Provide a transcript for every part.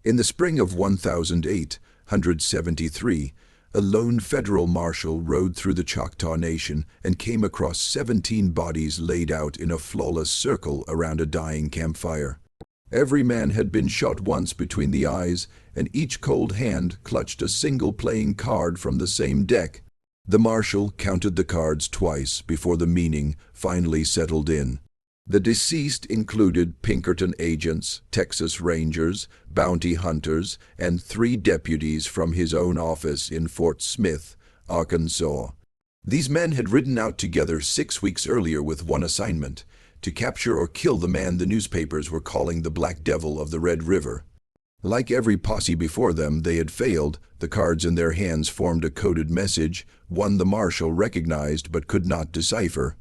In the spring of 1873, a lone federal marshal rode through the Choctaw Nation and came across 17 bodies laid out in a flawless circle around a dying campfire. Every man had been shot once between the eyes, and each cold hand clutched a single playing card from the same deck. The marshal counted the cards twice before the meaning finally settled in. The deceased included Pinkerton agents, Texas Rangers, bounty hunters, and 3 deputies from his own office in Fort Smith, Arkansas. These men had ridden out together 6 weeks earlier with one assignment: to capture or kill the man the newspapers were calling the Black Devil of the Red River. Like every posse before them, they had failed. The cards in their hands formed a coded message, one the marshal recognized but could not decipher.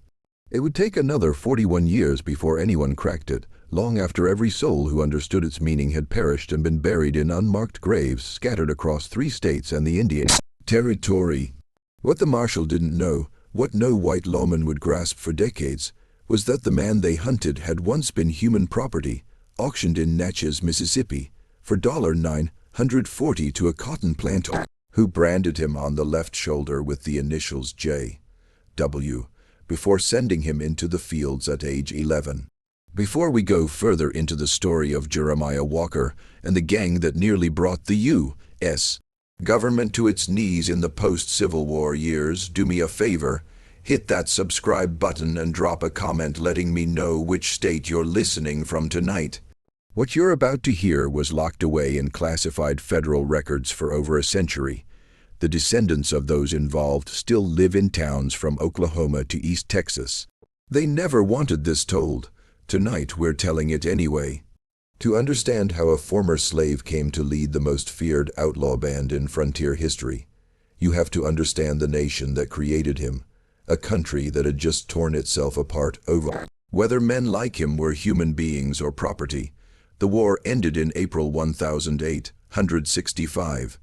It would take another 41 years before anyone cracked it, long after every soul who understood its meaning had perished and been buried in unmarked graves scattered across 3 states and the Indian Territory. What the marshal didn't know, what no white lawman would grasp for decades, was that the man they hunted had once been human property, auctioned in Natchez, Mississippi, for $940 to a cotton planter who branded him on the left shoulder with the initials J.W. before sending him into the fields at age 11. Before we go further into the story of Jeremiah Walker and the gang that nearly brought the U.S. government to its knees in the post-Civil War years, do me a favor, hit that subscribe button and drop a comment letting me know which state you're listening from tonight. What you're about to hear was locked away in classified federal records for over a century. The descendants of those involved still live in towns from Oklahoma to East Texas. They never wanted this told. Tonight we're telling it anyway. To understand how a former slave came to lead the most feared outlaw band in frontier history, you have to understand the nation that created him, a country that had just torn itself apart over whether men like him were human beings or property. The war ended in April 1865.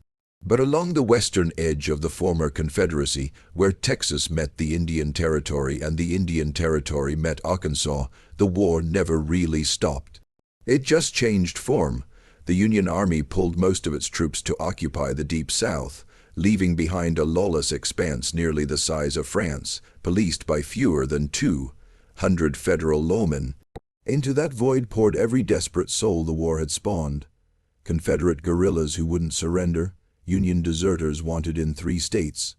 But along the western edge of the former Confederacy, where Texas met the Indian Territory and the Indian Territory met Arkansas, the war never really stopped. It just changed form. The Union Army pulled most of its troops to occupy the Deep South, leaving behind a lawless expanse nearly the size of France, policed by fewer than 200 federal lawmen. Into that void poured every desperate soul the war had spawned. Confederate guerrillas who wouldn't surrender, Union deserters wanted in 3 states,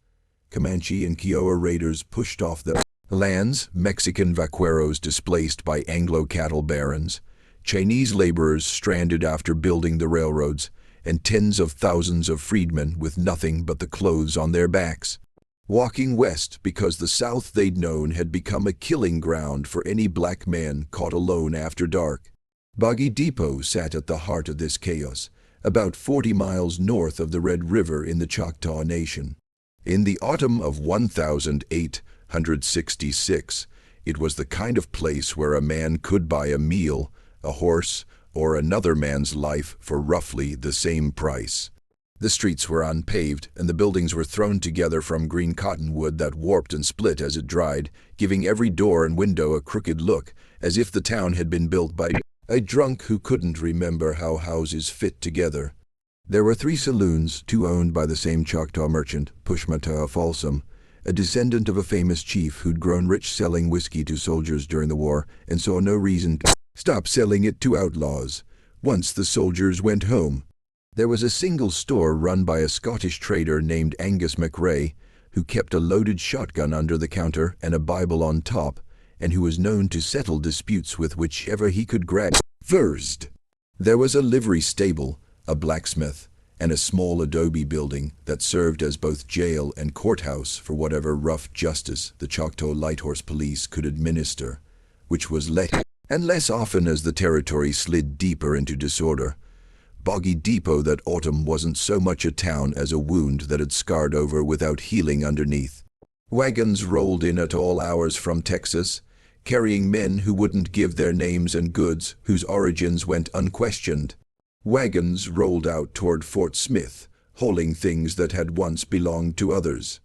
Comanche and Kiowa raiders pushed off their lands, Mexican vaqueros displaced by Anglo cattle barons, Chinese laborers stranded after building the railroads, and tens of thousands of freedmen with nothing but the clothes on their backs, walking west because the South they'd known had become a killing ground for any black man caught alone after dark. Boggy Depot sat at the heart of this chaos, about 40 miles north of the Red River in the Choctaw Nation. In the autumn of 1866, it was the kind of place where a man could buy a meal, a horse, or another man's life for roughly the same price. The streets were unpaved, and the buildings were thrown together from green cottonwood that warped and split as it dried, giving every door and window a crooked look, as if the town had been built by a drunk who couldn't remember how houses fit together. There were 3 saloons, 2 owned by the same Choctaw merchant, Pushmataha Folsom, a descendant of a famous chief who'd grown rich selling whiskey to soldiers during the war and saw no reason to stop selling it to outlaws once the soldiers went home. There was a single store run by a Scottish trader named Angus MacRae, who kept a loaded shotgun under the counter and a Bible on top, and who was known to settle disputes with whichever he could grab first. There was a livery stable, a blacksmith, and a small adobe building that served as both jail and courthouse for whatever rough justice the Choctaw Light Horse Police could administer, which was less often as the territory slid deeper into disorder. Boggy Depot that autumn wasn't so much a town as a wound that had scarred over without healing underneath. Wagons rolled in at all hours from Texas, carrying men who wouldn't give their names and goods, whose origins went unquestioned. Wagons rolled out toward Fort Smith, hauling things that had once belonged to others.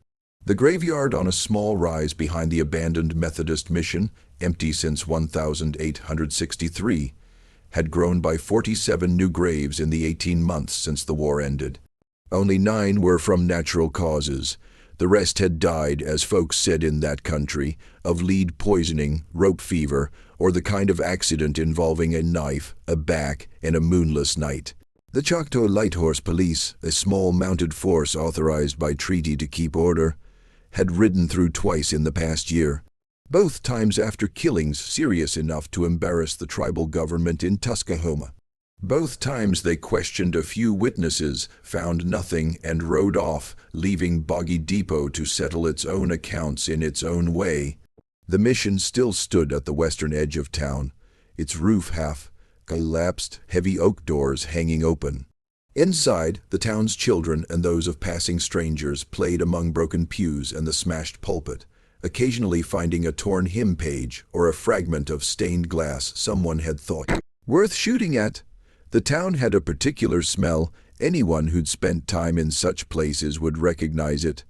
The graveyard on a small rise behind the abandoned Methodist mission, empty since 1863, had grown by 47 new graves in the 18 months since the war ended. Only 9 were from natural causes. The rest had died, as folks said in that country, of lead poisoning, rope fever, or the kind of accident involving a knife, a back, and a moonless night. The Choctaw Light Horse Police, a small mounted force authorized by treaty to keep order, had ridden through twice in the past year, both times after killings serious enough to embarrass the tribal government in Tuscaloosa. Both times they questioned a few witnesses, found nothing, and rode off, leaving Boggy Depot to settle its own accounts in its own way. The mission still stood at the western edge of town, its roof half collapsed, heavy oak doors hanging open. Inside, the town's children and those of passing strangers played among broken pews and the smashed pulpit, occasionally finding a torn hymn page or a fragment of stained glass someone had thought worth shooting at. The town had a particular smell. Anyone who'd spent time in such places would recognize it.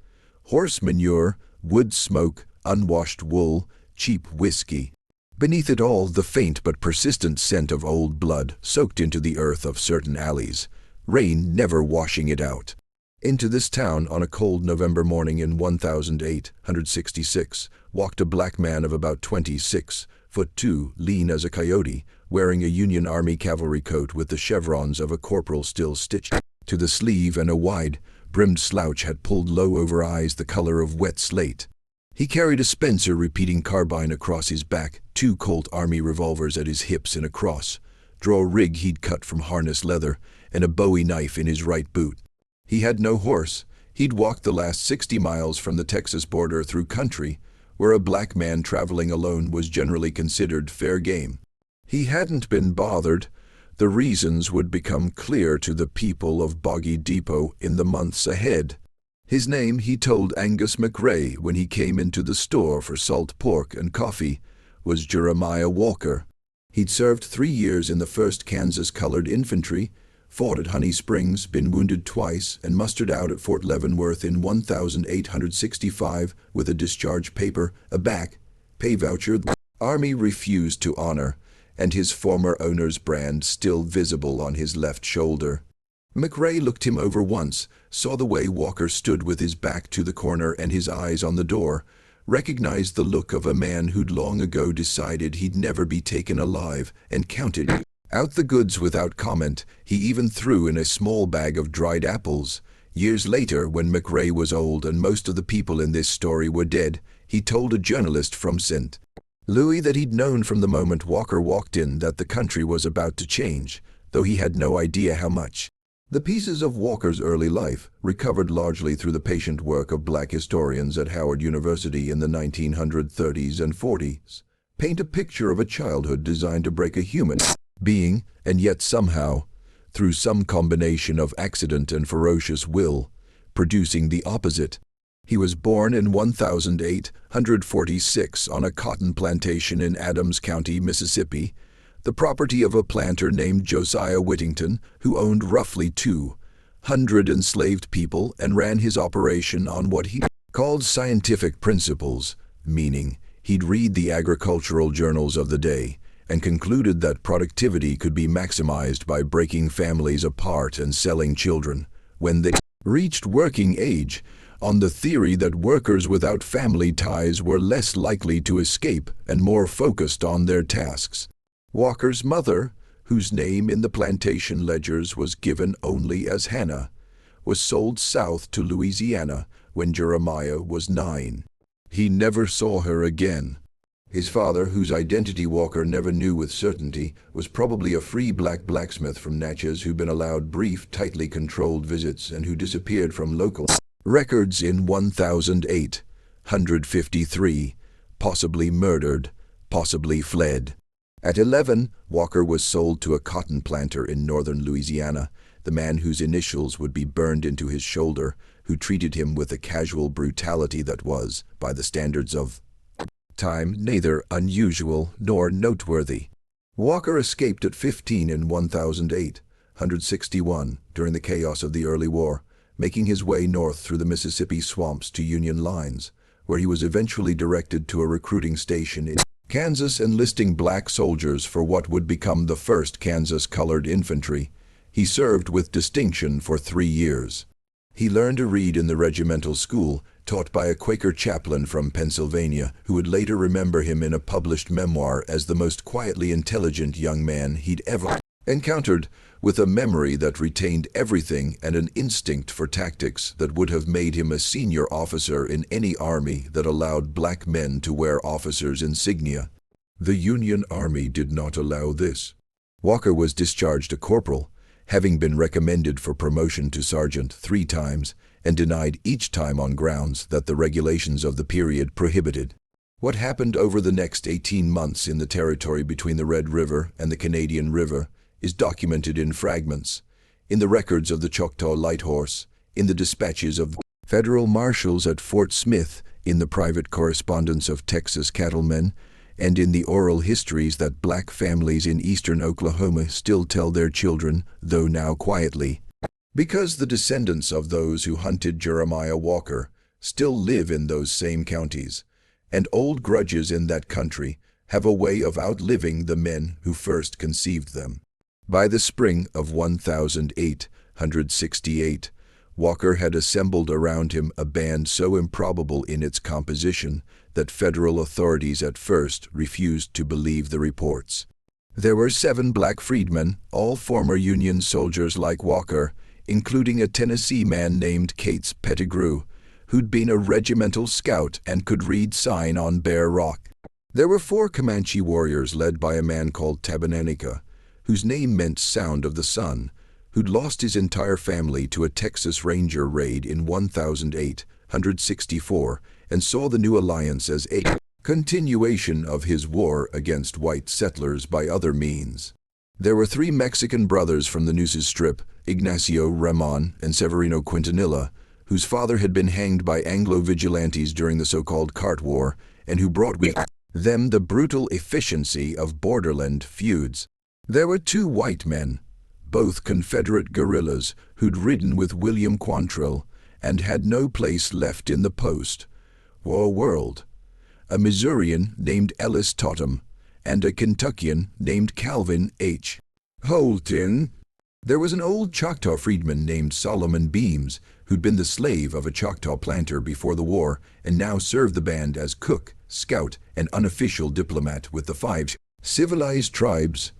Horse manure, wood smoke, unwashed wool, cheap whiskey. Beneath it all, the faint but persistent scent of old blood soaked into the earth of certain alleys, rain never washing it out. Into this town on a cold November morning in 1866 walked a black man of about 26 foot 2, lean as a coyote, wearing a Union Army cavalry coat with the chevrons of a corporal still stitched to the sleeve, and a wide, brimmed slouch hat pulled low over eyes the color of wet slate. He carried a Spencer repeating carbine across his back, 2 Colt Army revolvers at his hips in a cross-draw rig he'd cut from harness leather, and a Bowie knife in his right boot. He had no horse. He'd walked the last 60 miles from the Texas border through country, where a black man traveling alone was generally considered fair game. He hadn't been bothered. The reasons would become clear to the people of Boggy Depot in the months ahead. His name, he told Angus McRae when he came into the store for salt pork and coffee, was Jeremiah Walker. He'd served 3 years in the 1st Kansas Colored Infantry, fought at Honey Springs, been wounded twice, and mustered out at Fort Leavenworth in 1865 with a discharge paper, a back pay voucher the Army refused to honor, and his former owner's brand still visible on his left shoulder. McRae looked him over once, saw the way Walker stood with his back to the corner and his eyes on the door, recognized the look of a man who'd long ago decided he'd never be taken alive, and counted out the goods without comment. He even threw in a small bag of dried apples. Years later, when McRae was old and most of the people in this story were dead, he told a journalist from St. Louis that he'd known from the moment Walker walked in that the country was about to change, though he had no idea how much. The pieces of Walker's early life, recovered largely through the patient work of black historians at Howard University in the 1930s and 40s, paint a picture of a childhood designed to break a human being, and yet somehow, through some combination of accident and ferocious will, producing the opposite. He was born in 1846 on a cotton plantation in Adams County, Mississippi, the property of a planter named Josiah Whittington, who owned roughly 200 enslaved people and ran his operation on what he called scientific principles, meaning he'd read the agricultural journals of the day and concluded that productivity could be maximized by breaking families apart and selling children when they reached working age, on the theory that workers without family ties were less likely to escape and more focused on their tasks. Walker's mother, whose name in the plantation ledgers was given only as Hannah, was sold south to Louisiana when Jeremiah was 9. He never saw her again. His father, whose identity Walker never knew with certainty, was probably a free black blacksmith from Natchez who'd been allowed brief, tightly controlled visits and who disappeared from local records in 1853, possibly murdered, possibly fled. At 11, Walker was sold to a cotton planter in northern Louisiana, the man whose initials would be burned into his shoulder, who treated him with a casual brutality that was, by the standards of time, neither unusual nor noteworthy. Walker escaped at 15 in 1861 during the chaos of the early war, making his way north through the Mississippi swamps to Union lines, where he was eventually directed to a recruiting station in Kansas enlisting black soldiers for what would become the first Kansas Colored Infantry. He served with distinction for 3 years. He learned to read in the regimental school, taught by a Quaker chaplain from Pennsylvania, who would later remember him in a published memoir as the most quietly intelligent young man he'd ever encountered, with a memory that retained everything and an instinct for tactics that would have made him a senior officer in any army that allowed black men to wear officers' insignia. The Union Army did not allow this. Walker was discharged a corporal, having been recommended for promotion to sergeant 3 times, and denied each time on grounds that the regulations of the period prohibited. What happened over the next 18 months in the territory between the Red River and the Canadian River is documented in fragments, in the records of the Choctaw Light Horse, in the dispatches of federal marshals at Fort Smith, in the private correspondence of Texas cattlemen, and in the oral histories that black families in eastern Oklahoma still tell their children, though now quietly. Because the descendants of those who hunted Jeremiah Walker still live in those same counties, and old grudges in that country have a way of outliving the men who first conceived them. By the spring of 1868, Walker had assembled around him a band so improbable in its composition that federal authorities at first refused to believe the reports. There were 7 black freedmen, all former Union soldiers like Walker, including a Tennessee man named Cates Pettigrew, who'd been a regimental scout and could read sign on Bear Rock. There were 4 Comanche warriors led by a man called Tabenanica, whose name meant Sound of the Sun, who'd lost his entire family to a Texas Ranger raid in 1864 and saw the new alliance as a continuation of his war against white settlers by other means. There were 3 Mexican brothers from the Nueces Strip, Ignacio Ramon and Severino Quintanilla, whose father had been hanged by Anglo vigilantes during the so-called Cart War, and who brought with them the brutal efficiency of borderland feuds. There were 2 white men, both Confederate guerrillas who'd ridden with William Quantrill and had no place left in the post-war world, a Missourian named Ellis Totham, and a Kentuckian named Calvin H. Holton. There was an old Choctaw freedman named Solomon Beams, who'd been the slave of a Choctaw planter before the war and now served the band as cook, scout, and unofficial diplomat with the 5 civilized tribes.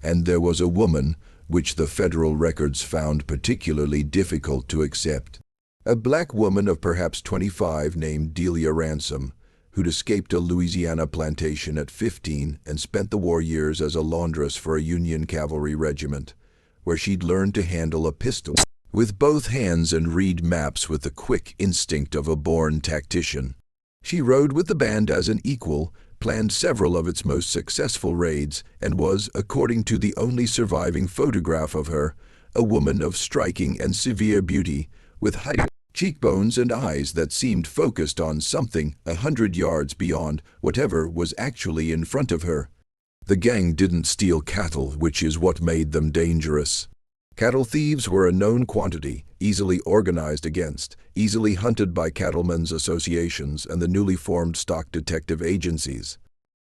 And there was a woman, which the federal records found particularly difficult to accept. A black woman of perhaps 25 named Delia Ransom, who'd escaped a Louisiana plantation at 15 and spent the war years as a laundress for a Union cavalry regiment, where she'd learned to handle a pistol with both hands and read maps with the quick instinct of a born tactician. She rode with the band as an equal, planned several of its most successful raids, and was, according to the only surviving photograph of her, a woman of striking and severe beauty, with high cheekbones and eyes that seemed focused on something 100 yards beyond whatever was actually in front of her. The gang didn't steal cattle, which is what made them dangerous. Cattle thieves were a known quantity, easily organized against, easily hunted by cattlemen's associations and the newly formed stock detective agencies.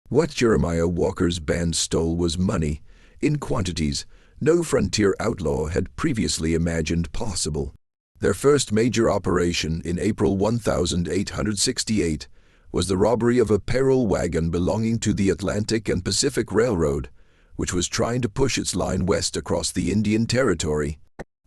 What Jeremiah Walker's band stole was money, in quantities no frontier outlaw had previously imagined possible. Their first major operation in April 1868 was the robbery of a payroll wagon belonging to the Atlantic and Pacific Railroad, which was trying to push its line west across the Indian Territory.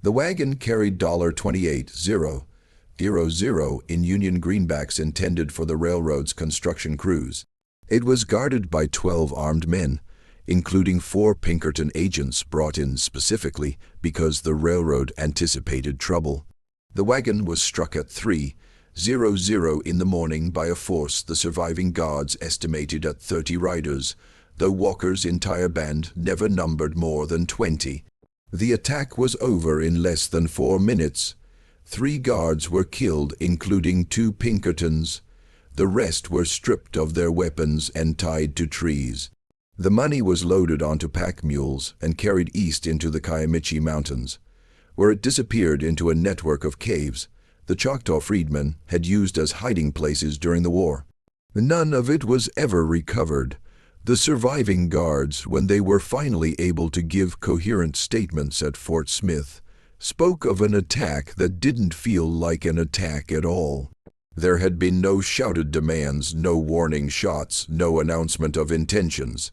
The wagon carried $28,000 in Union greenbacks intended for the railroad's construction crews. It was guarded by 12 armed men, including 4 Pinkerton agents brought in specifically because the railroad anticipated trouble. The wagon was struck at 3:00 in the morning by a force the surviving guards estimated at 30 riders, though Walker's entire band never numbered more than 20. The attack was over in less than 4 minutes. 3 guards were killed, including 2 Pinkertons. The rest were stripped of their weapons and tied to trees. The money was loaded onto pack mules and carried east into the Kiamichi Mountains, where it disappeared into a network of caves the Choctaw freedmen had used as hiding places during the war. None of it was ever recovered, The surviving guards, when they were finally able to give coherent statements at Fort Smith, spoke of an attack that didn't feel like an attack at all. There had been no shouted demands, no warning shots, no announcement of intentions.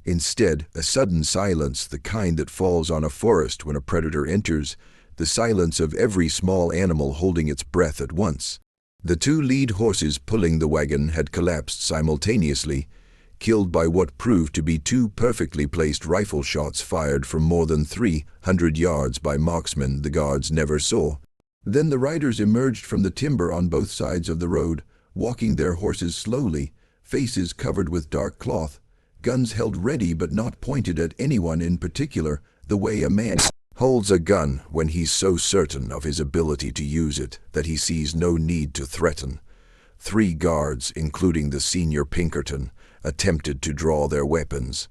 Instead, a sudden silence, the kind that falls on a forest when a predator enters, the silence of every small animal holding its breath at once. The two lead horses pulling the wagon had collapsed simultaneously, killed by what proved to be two perfectly placed rifle shots fired from more than 300 yards by marksmen the guards never saw. Then the riders emerged from the timber on both sides of the road, walking their horses slowly, faces covered with dark cloth, guns held ready but not pointed at anyone in particular, the way a man holds a gun when he's so certain of his ability to use it that he sees no need to threaten. 3 guards, including the senior Pinkerton, attempted to draw their weapons.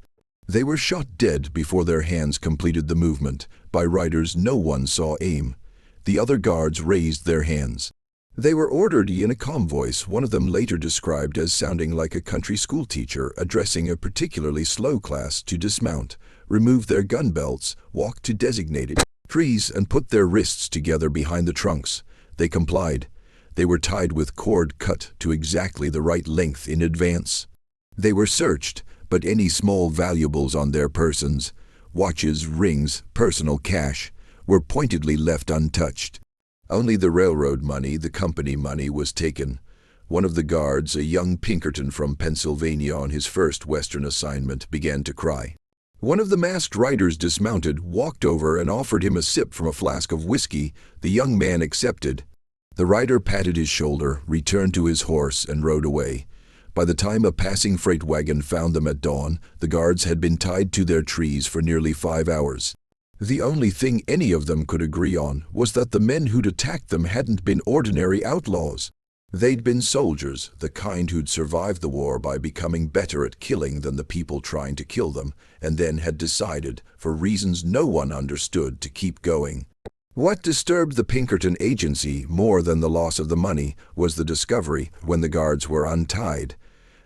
They were shot dead before their hands completed the movement. By riders no one saw aim. The other guards raised their hands. They were ordered in a calm voice, one of them later described as sounding like a country school teacher addressing a particularly slow class, to dismount, remove their gun belts, walk to designated trees, and put their wrists together behind the trunks. They complied. They were tied with cord cut to exactly the right length in advance. They were searched, but any small valuables on their persons, watches, rings, personal cash, were pointedly left untouched. Only the railroad money, the company money, was taken. One of the guards, a young Pinkerton from Pennsylvania on his first Western assignment, began to cry. One of the masked riders dismounted, walked over, and offered him a sip from a flask of whiskey. The young man accepted. The rider patted his shoulder, returned to his horse, and rode away. By the time a passing freight wagon found them at dawn, the guards had been tied to their trees for nearly 5 hours. The only thing any of them could agree on was that the men who'd attacked them hadn't been ordinary outlaws. They'd been soldiers, the kind who'd survived the war by becoming better at killing than the people trying to kill them, and then had decided, for reasons no one understood, to keep going. What disturbed the Pinkerton agency more than the loss of the money was the discovery, when the guards were untied,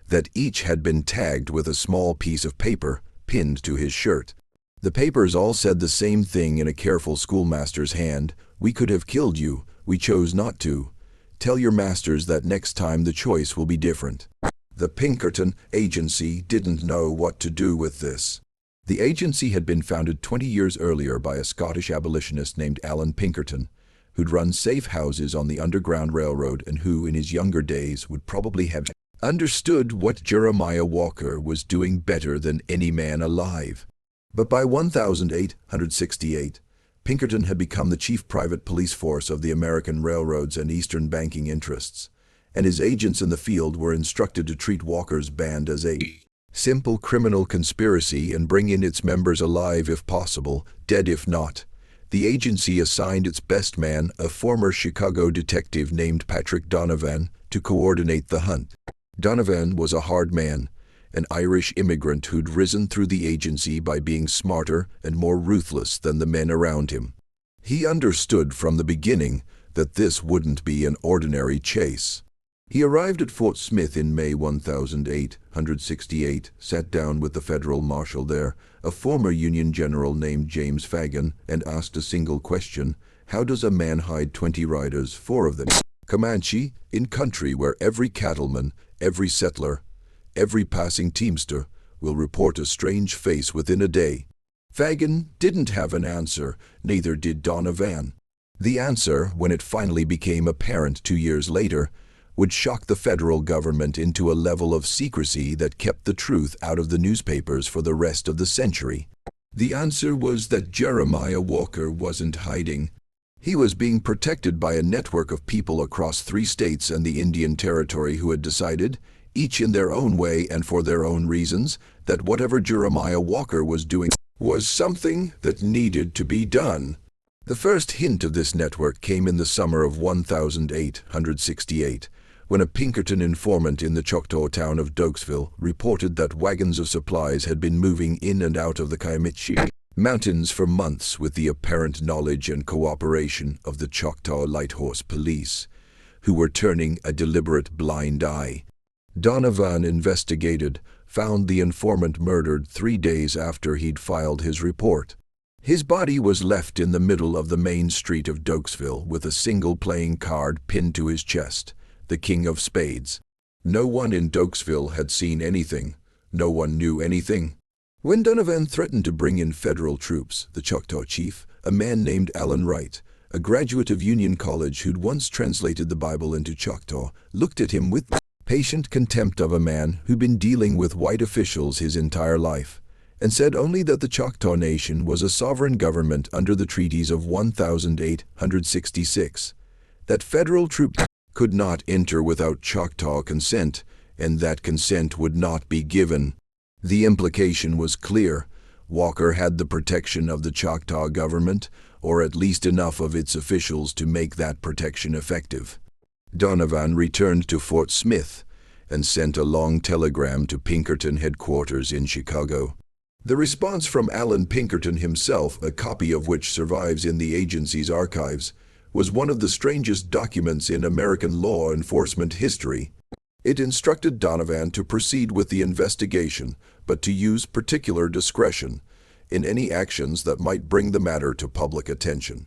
that each had been tagged with a small piece of paper pinned to his shirt. The papers all said the same thing in a careful schoolmaster's hand: "We could have killed you, we chose not to. Tell your masters that next time the choice will be different." The Pinkerton agency didn't know what to do with this. The agency had been founded 20 years earlier by a Scottish abolitionist named Alan Pinkerton, who'd run safe houses on the Underground Railroad and who, in his younger days, would probably have understood what Jeremiah Walker was doing better than any man alive. But by 1868, Pinkerton had become the chief private police force of the American railroads and Eastern banking interests, and his agents in the field were instructed to treat Walker's band as a simple criminal conspiracy and bring in its members alive if possible, dead if not. The agency assigned its best man, a former Chicago detective named Patrick Donovan, to coordinate the hunt. Donovan was a hard man, an Irish immigrant who'd risen through the agency by being smarter and more ruthless than the men around him. He understood from the beginning that this wouldn't be an ordinary chase. He arrived at Fort Smith in May 1868, sat down with the federal marshal there, a former Union general named James Fagan, and asked a single question: how does a man hide 20 riders, 4 of them Comanche, in country where every cattleman, every settler, every passing teamster will report a strange face within a day? Fagan didn't have an answer, neither did Donovan. The answer, when it finally became apparent 2 years later, would shock the federal government into a level of secrecy that kept the truth out of the newspapers for the rest of the century. The answer was that Jeremiah Walker wasn't hiding. He was being protected by a network of people across 3 states and the Indian Territory who had decided, each in their own way and for their own reasons, that whatever Jeremiah Walker was doing was something that needed to be done. The first hint of this network came in the summer of 1868, when a Pinkerton informant in the Choctaw town of Dokesville reported that wagons of supplies had been moving in and out of the Kiamichi Mountains for months with the apparent knowledge and cooperation of the Choctaw Light Horse Police, who were turning a deliberate blind eye. Donovan investigated, found the informant murdered 3 days after he'd filed his report. His body was left in the middle of the main street of Dokesville with a single playing card pinned to his chest, the King of Spades. No one in Dokesville had seen anything. No one knew anything. When Donovan threatened to bring in federal troops, the Choctaw chief, a man named Alan Wright, a graduate of Union College who'd once translated the Bible into Choctaw, looked at him with patient contempt of a man who'd been dealing with white officials his entire life, and said only that the Choctaw Nation was a sovereign government under the treaties of 1866, that federal troops could not enter without Choctaw consent, and that consent would not be given. The implication was clear. Walker had the protection of the Choctaw government, or at least enough of its officials to make that protection effective. Donovan returned to Fort Smith and sent a long telegram to Pinkerton headquarters in Chicago. The response from Alan Pinkerton himself, a copy of which survives in the agency's archives, was one of the strangest documents in American law enforcement history. It instructed Donovan to proceed with the investigation, but to use particular discretion in any actions that might bring the matter to public attention.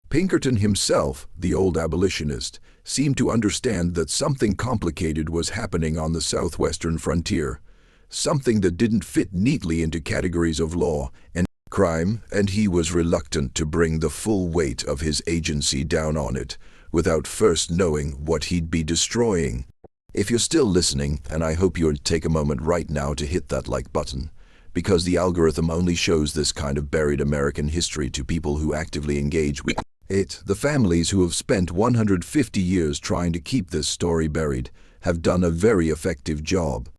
Pinkerton himself, the old abolitionist, seemed to understand that something complicated was happening on the southwestern frontier, something that didn't fit neatly into categories of law and crime, and he was reluctant to bring the full weight of his agency down on it without first knowing what he'd be destroying. If you're still listening, and I hope you'll take a moment right now to hit that like button, because the algorithm only shows this kind of buried American history to people who actively engage with it. The families who have spent 150 years trying to keep this story buried have done a very effective job.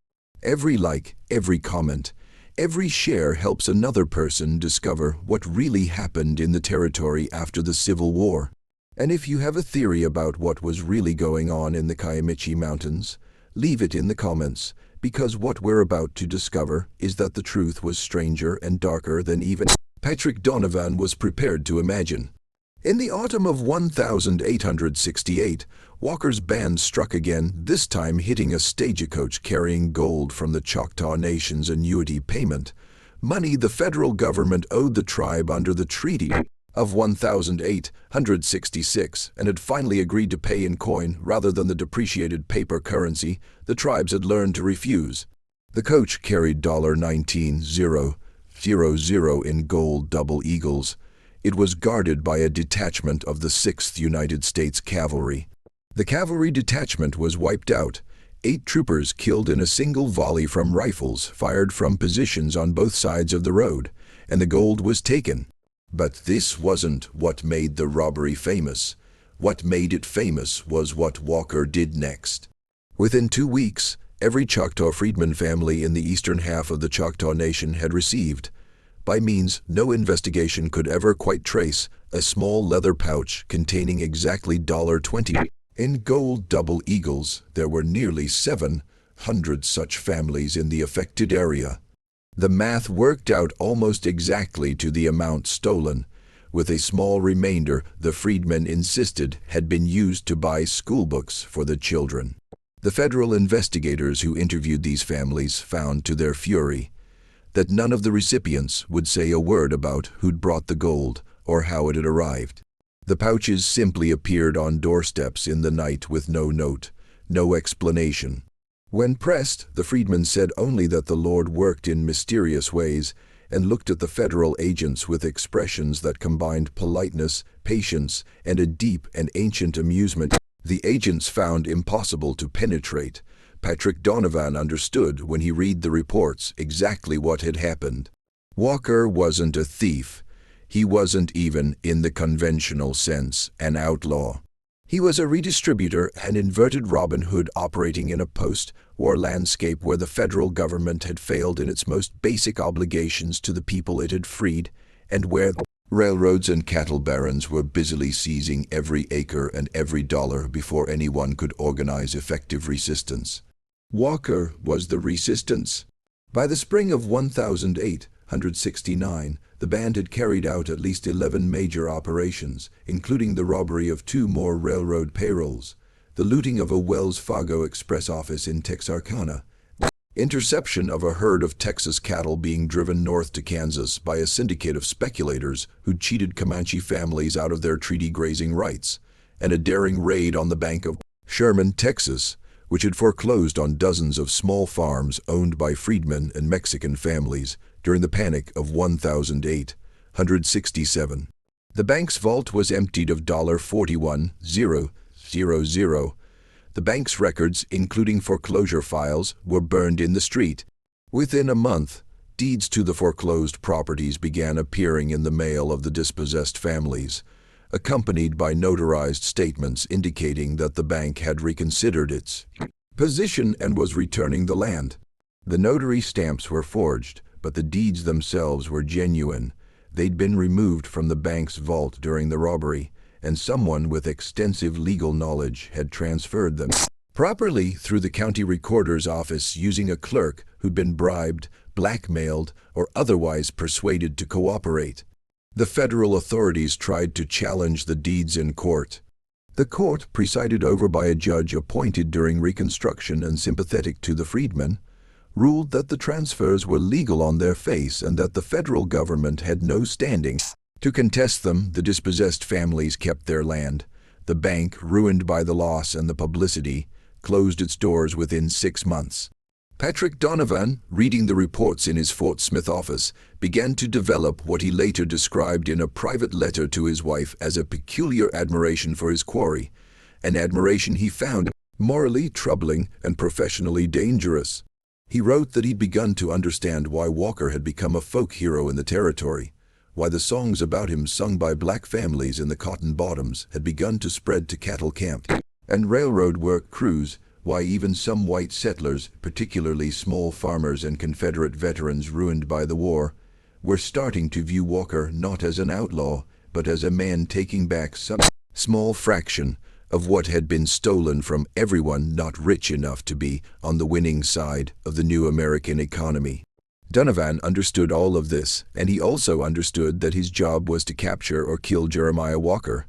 Every like, every comment, every share helps another person discover what really happened in the territory after the Civil War. And if you have a theory about what was really going on in the Kiamichi Mountains, leave it in the comments, because what we're about to discover is that the truth was stranger and darker than even Patrick Donovan was prepared to imagine. In the autumn of 1868, Walker's band struck again, this time hitting a stagecoach carrying gold from the Choctaw Nation's annuity payment, money the federal government owed the tribe under the Treaty of 1866, and had finally agreed to pay in coin rather than the depreciated paper currency the tribes had learned to refuse. The coach carried $19,000 in gold double eagles. It was guarded by a detachment of the 6th United States Cavalry. The cavalry detachment was wiped out, 8 troopers killed in a single volley from rifles fired from positions on both sides of the road, and the gold was taken. But this wasn't what made the robbery famous. What made it famous was what Walker did next. Within 2 weeks, every Choctaw freedman family in the eastern half of the Choctaw Nation had received, by means no investigation could ever quite trace, a small leather pouch containing exactly $20 in gold double eagles. There were nearly 700 such families in the affected area. The math worked out almost exactly to the amount stolen, with a small remainder the freedmen insisted had been used to buy schoolbooks for the children. The federal investigators who interviewed these families found, to their fury, that none of the recipients would say a word about who'd brought the gold or how it had arrived. The pouches simply appeared on doorsteps in the night with no note, no explanation. When pressed, the freedmen said only that the Lord worked in mysterious ways, and looked at the federal agents with expressions that combined politeness, patience, and a deep and ancient amusement the agents found impossible to penetrate. Patrick Donovan understood when he read the reports exactly what had happened. Walker wasn't a thief. He wasn't even, in the conventional sense, an outlaw. He was a redistributor, an inverted Robin Hood operating in a post-war landscape where the federal government had failed in its most basic obligations to the people it had freed, and where railroads and cattle barons were busily seizing every acre and every dollar before anyone could organize effective resistance. Walker was the resistance. By the spring of 1869, the band had carried out at least 11 major operations, including the robbery of 2 more railroad payrolls, the looting of a Wells Fargo Express office in Texarkana, Interception of a herd of Texas cattle being driven north to Kansas by a syndicate of speculators who'd cheated Comanche families out of their treaty grazing rights, and a daring raid on the bank of Sherman, Texas, which had foreclosed on dozens of small farms owned by freedmen and Mexican families during the Panic of 1867. The bank's vault was emptied of $41,000. The bank's records, including foreclosure files, were burned in the street. Within a month, deeds to the foreclosed properties began appearing in the mail of the dispossessed families, accompanied by notarized statements indicating that the bank had reconsidered its position and was returning the land. The notary stamps were forged, but the deeds themselves were genuine. They'd been removed from the bank's vault during the robbery, and someone with extensive legal knowledge had transferred them properly through the county recorder's office using a clerk who'd been bribed, blackmailed, or otherwise persuaded to cooperate. The federal authorities tried to challenge the deeds in court. The court, presided over by a judge appointed during Reconstruction and sympathetic to the freedmen, ruled that the transfers were legal on their face and that the federal government had no standing to contest them. The dispossessed families kept their land. The bank, ruined by the loss and the publicity, closed its doors within 6 months. Patrick Donovan, reading the reports in his Fort Smith office, began to develop what he later described in a private letter to his wife as a peculiar admiration for his quarry, an admiration he found morally troubling and professionally dangerous. He wrote that he'd begun to understand why Walker had become a folk hero in the territory, why the songs about him sung by black families in the Cotton Bottoms had begun to spread to cattle camp and railroad work crews, why even some white settlers, particularly small farmers and Confederate veterans ruined by the war, were starting to view Walker not as an outlaw, but as a man taking back some small fraction of what had been stolen from everyone not rich enough to be on the winning side of the new American economy. Donovan understood all of this, and he also understood that his job was to capture or kill Jeremiah Walker,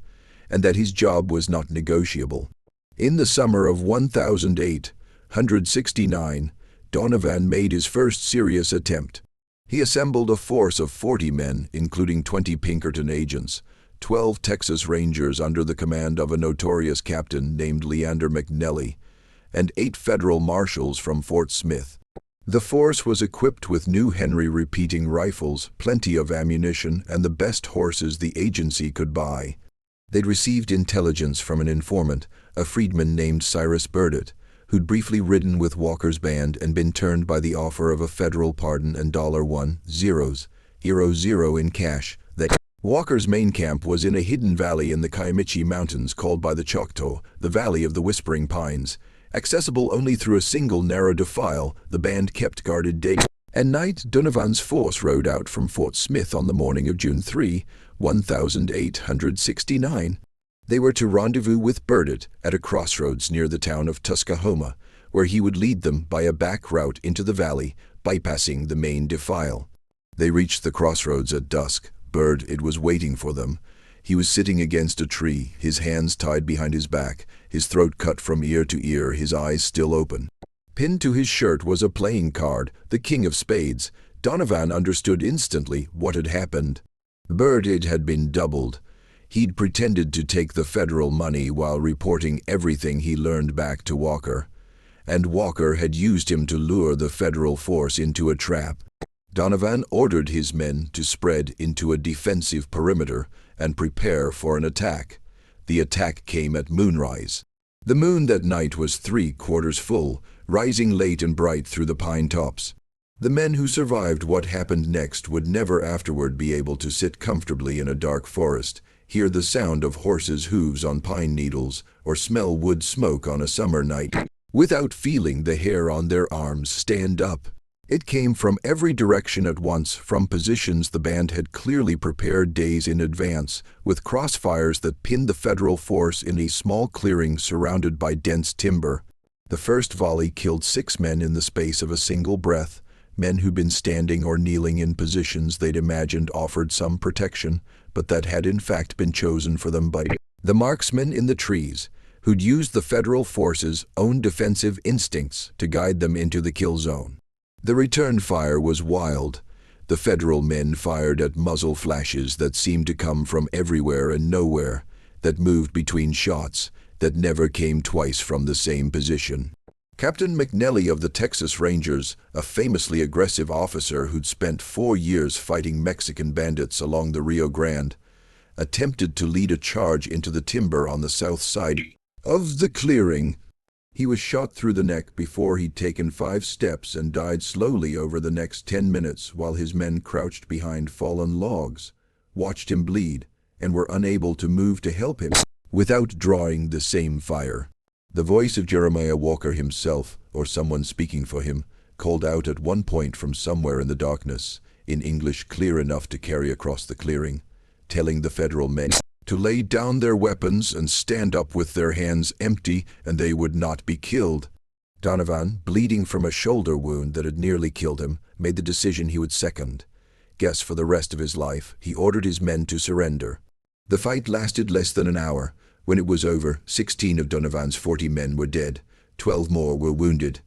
and that his job was not negotiable. In the summer of 1869, Donovan made his first serious attempt. He assembled a force of 40 men, including 20 Pinkerton agents, 12 Texas Rangers under the command of a notorious captain named Leander McNelly, and 8 federal marshals from Fort Smith. The force was equipped with new Henry repeating rifles, plenty of ammunition, and the best horses the agency could buy. They'd received intelligence from an informant, a freedman named Cyrus Burdett, who'd briefly ridden with Walker's band and been turned by the offer of a federal pardon and $1,000 in cash. That Walker's main camp was in a hidden valley in the Kiamichi Mountains called by the Choctaw the Valley of the Whispering Pines. Accessible only through a single narrow defile, the band kept guarded day and night. Donovan's force rode out from Fort Smith on the morning of June 3, 1869. They were to rendezvous with Burdett at a crossroads near the town of Tuskahoma, where he would lead them by a back route into the valley, bypassing the main defile. They reached the crossroads at dusk. Burdett was waiting for them. He was sitting against a tree, his hands tied behind his back, his throat cut from ear to ear, his eyes still open. Pinned to his shirt was a playing card, the King of Spades. Donovan understood instantly what had happened. Burdett had been doubled. He'd pretended to take the federal money while reporting everything he learned back to Walker, and Walker had used him to lure the federal force into a trap. Donovan ordered his men to spread into a defensive perimeter and prepare for an attack. The attack came at moonrise. The moon that night was 3/4 full, rising late and bright through the pine tops. The men who survived what happened next would never afterward be able to sit comfortably in a dark forest, hear the sound of horses' hooves on pine needles, or smell wood smoke on a summer night, without feeling the hair on their arms stand up. It came from every direction at once, from positions the band had clearly prepared days in advance, with crossfires that pinned the federal force in a small clearing surrounded by dense timber. The first volley killed 6 men in the space of a single breath, men who'd been standing or kneeling in positions they'd imagined offered some protection, but that had in fact been chosen for them by the marksmen in the trees, who'd used the federal forces' own defensive instincts to guide them into the kill zone. The return fire was wild. The federal men fired at muzzle flashes that seemed to come from everywhere and nowhere, that moved between shots, that never came twice from the same position. Captain McNelly of the Texas Rangers, a famously aggressive officer who'd spent 4 years fighting Mexican bandits along the Rio Grande, attempted to lead a charge into the timber on the south side of the clearing. He was shot through the neck before he'd taken 5 steps and died slowly over the next 10 minutes while his men crouched behind fallen logs, watched him bleed, and were unable to move to help him without drawing the same fire. The voice of Jeremiah Walker himself, or someone speaking for him, called out at one point from somewhere in the darkness, in English clear enough to carry across the clearing, telling the federal men to lay down their weapons and stand up with their hands empty, and they would not be killed. Donovan, bleeding from a shoulder wound that had nearly killed him, made the decision he would second. Guess for the rest of his life, he ordered his men to surrender. The fight lasted less than an hour. When it was over, 16 of Donovan's 40 men were dead, 12 more were wounded.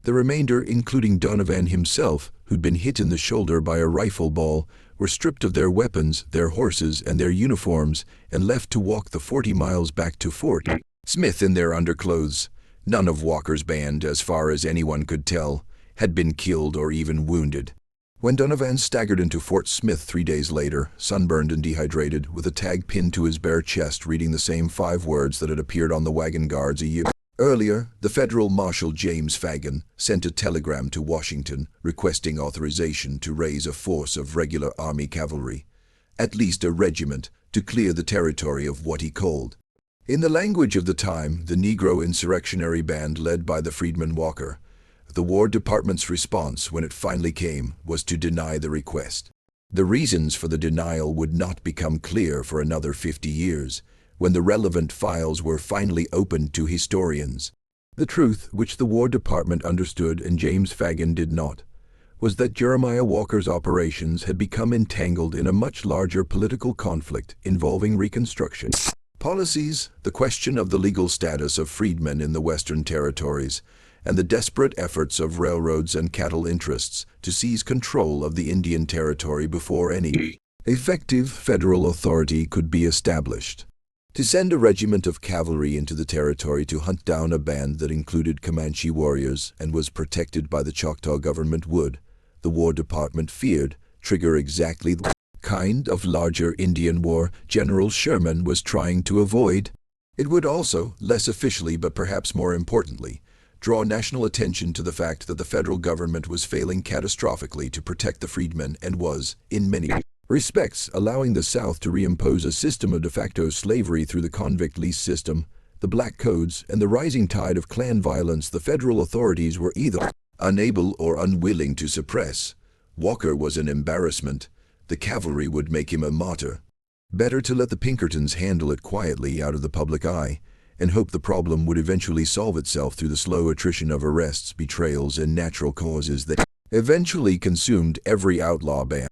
The remainder, including Donovan himself, who'd been hit in the shoulder by a rifle ball, were stripped of their weapons, their horses, and their uniforms, and left to walk the 40 miles back to Fort Smith in their underclothes. None of Walker's band, as far as anyone could tell, had been killed or even wounded. When Donovan staggered into Fort Smith 3 days later, sunburned and dehydrated, with a tag pinned to his bare chest reading the same 5 words that had appeared on the wagon guards a year earlier, the federal Marshal James Fagan sent a telegram to Washington requesting authorization to raise a force of regular Army cavalry, at least a regiment, to clear the territory of what he called, in the language of the time, the Negro insurrectionary band led by the freedman Walker. The War Department's response, when it finally came, was to deny the request. The reasons for the denial would not become clear for another 50 years, when the relevant files were finally opened to historians. The truth, which the War Department understood and James Fagan did not, was that Jeremiah Walker's operations had become entangled in a much larger political conflict involving Reconstruction policies, the question of the legal status of freedmen in the Western Territories, and the desperate efforts of railroads and cattle interests to seize control of the Indian Territory before any effective federal authority could be established. To send a regiment of cavalry into the territory to hunt down a band that included Comanche warriors and was protected by the Choctaw government would, the War Department feared, trigger exactly the kind of larger Indian war General Sherman was trying to avoid. It would also, less officially but perhaps more importantly, draw national attention to the fact that the federal government was failing catastrophically to protect the freedmen and was, in many respects, allowing the South to reimpose a system of de facto slavery through the convict lease system, the black codes, and the rising tide of clan violence the federal authorities were either unable or unwilling to suppress. Walker was an embarrassment. The cavalry would make him a martyr. Better to let the Pinkertons handle it quietly out of the public eye, and hope the problem would eventually solve itself through the slow attrition of arrests, betrayals, and natural causes that eventually consumed every outlaw band.